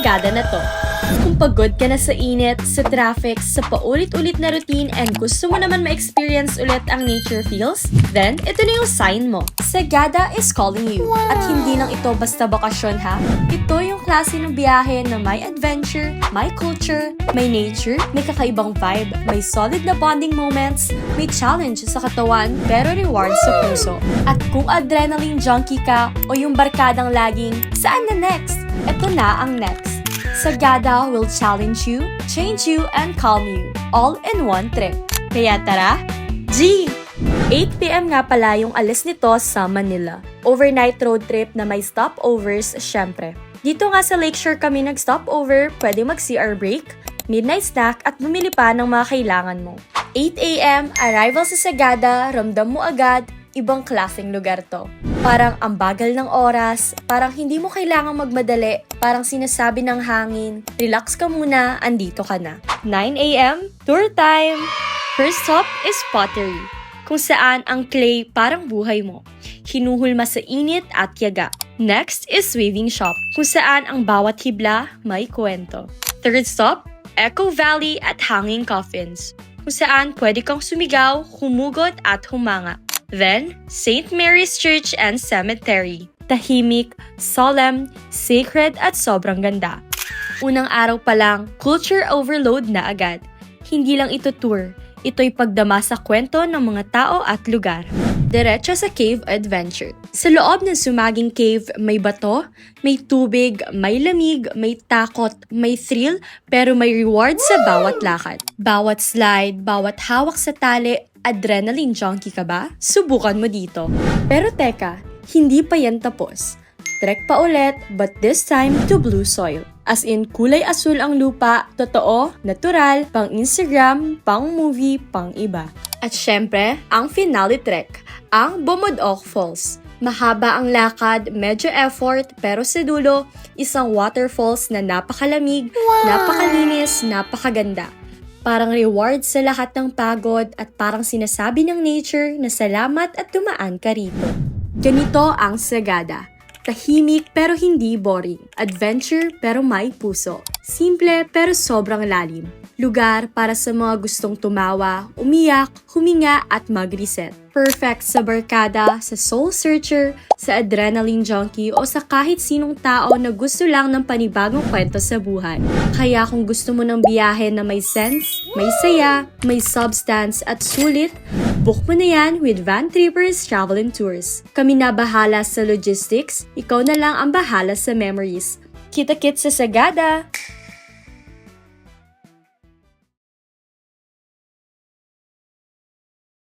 Sagada na to. Kung pagod ka na sa init, sa traffic, sa paulit-ulit na routine, and gusto mo naman ma-experience ulit ang nature feels, then ito na yung sign mo. Sagada is calling you. At hindi lang ito basta bakasyon ha. Ito yung klase ng biyahe na may adventure, may culture, may nature, may kakaibang vibe, may solid na bonding moments, may challenge sa katawan, pero reward sa puso. At kung adrenaline junkie ka o yung barkadang laging, saan na next? Ito na ang next. Sagada will challenge you, change you, and calm you. All in one trip. Kaya tara, G! 8 p.m. nga pala yung alis nito sa Manila. Overnight road trip na may stopovers, syempre. Dito nga sa Lakeshore kami nag-stopover, pwede mag-CR break, midnight snack, at bumili pa ng mga kailangan mo. 8 a.m., arrival sa Sagada, ramdam mo agad, ibang klaseng lugar to. Parang ang bagal ng oras, parang hindi mo kailangang magmadali, parang sinasabi ng hangin, relax ka muna, andito ka na. 9 a.m., tour time! First stop is pottery, kung saan ang clay parang buhay mo. Hinuhulma sa init at tiyaga. Next is weaving shop, kung saan ang bawat hibla may kwento. Third stop, Echo Valley at Hanging Coffins, kung saan pwede kang sumigaw, humugot at humanga. Then, St. Mary's Church and Cemetery. Tahimik, solemn, sacred at sobrang ganda. Unang araw pa lang, culture overload na agad. Hindi lang ito tour, ito'y pagdama sa kwento ng mga tao at lugar. Diretso sa cave adventure. Sa loob ng Sumaging Cave, may bato, may tubig, may lamig, may takot, may thrill, pero may reward sa bawat lakad. Bawat slide, bawat hawak sa tali, adrenaline junkie ka ba? Subukan mo dito. Pero teka, hindi pa yan tapos. Trek pa ulit, but this time to blue soil. As in, kulay asul ang lupa, totoo, natural, pang Instagram, pang movie, pang iba. At syempre, ang finale trek, ang Bumudok Falls. Mahaba ang lakad, medyo effort, pero sa dulo, isang waterfalls na napakalamig, napakalinis, napakaganda. Parang reward sa lahat ng pagod at parang sinasabi ng nature na salamat at dumaan ka rito. Ganito ang Sagada. Tahimik pero hindi boring. Adventure pero may puso. Simple pero sobrang lalim. Lugar para sa mga gustong tumawa, umiyak, huminga at mag-reset. Perfect sa barkada, sa soul searcher, sa adrenaline junkie o sa kahit sinong tao na gusto lang ng panibagong kwento sa buhay. Kaya kung gusto mo ng biyahe na may sense, may saya, may substance at sulit, book mo na yan with Van Trippers Travel and Tours. Kami na bahala sa logistics, ikaw na lang ang bahala sa memories. Kita-kits sa Sagada!